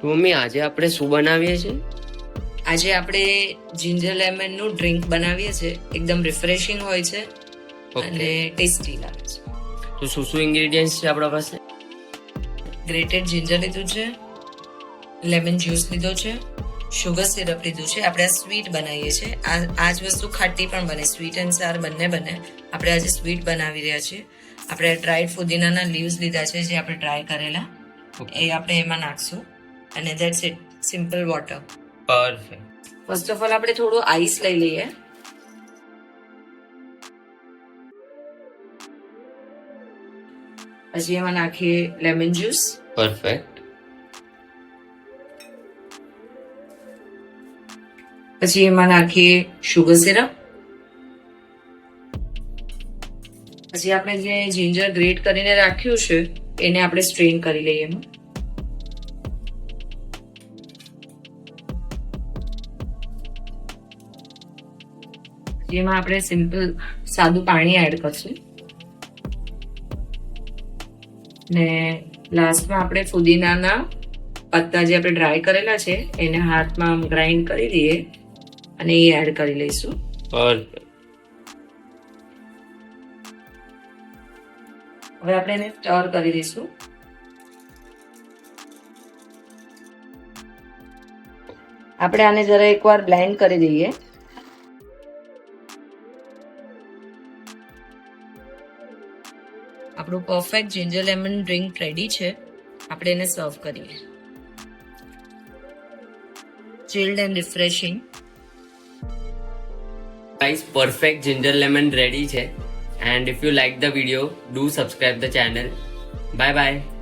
તો મમ્મી આજે આપણે શું બનાવીએ છીએ? આજે આપણે જિંજર લેમન નું ડ્રિંક બનાવીએ છીએ. એકદમ રિફ્રેશિંગ હોય છે અને ટેસ્ટી લાગે છે. તો શું શું ઇન્ગ્રેડિયન્ટ્સ છે આપણા પાસે? ગ્રેટેડ જિંજર લીધું છે, લેમન જ્યુસ લીધો છે, શુગર સિરપ લીધું છે. આપણે આ સ્વીટ બનાવીએ છીએ. આ જ વસ્તુ ખાટી પણ બને, સ્વીટ એન્ડ સાર બંને બને. આપણે આજે સ્વીટ બનાવી રહ્યા છીએ. આપણે ડ્રાઈડ ફુદીનાના લીવ્સ લીધા છે, જે આપણે ડ્રાય કરેલા, એ આપણે એમાં નાખશું અને that's it. Simple water. Perfect. First of all આપણે થોડું આઈસ લઈ લઈએ. પછી એમાં નાખીએ લેમન જ્યુસ. પરફેક્ટ. પછી એમાં નાખીએ શુગર સિરપ. પછી આપણે જે જિંજર ગ્રેટ કરીને રાખ્યું છે એને આપણે સ્ટ્રેન કરી લઈએ એમાં. જેમાં આપણે સિમ્પલ સાદું પાણી એડ કરશું ને લાસ્ટમાં આપણે ફુદીનાના પત્તા જે આપણે ડ્રાય કરેલા છે એને હાથમાં ગ્રાઇન્ડ કરી દઈએ અને એ એડ કરી લઈશું. હવે આપણે એને સ્ટર કરી દઈશું. આપણે આને જરા એકવાર બ્લેન્ડ કરી દઈએ. આપણું perfect ginger lemon drink ready છે. આપણે એને સર્વ કરીએ. Chilled and refreshing. Guys, perfect ginger lemon ready છે. And if you like the video, do subscribe the channel. Bye bye.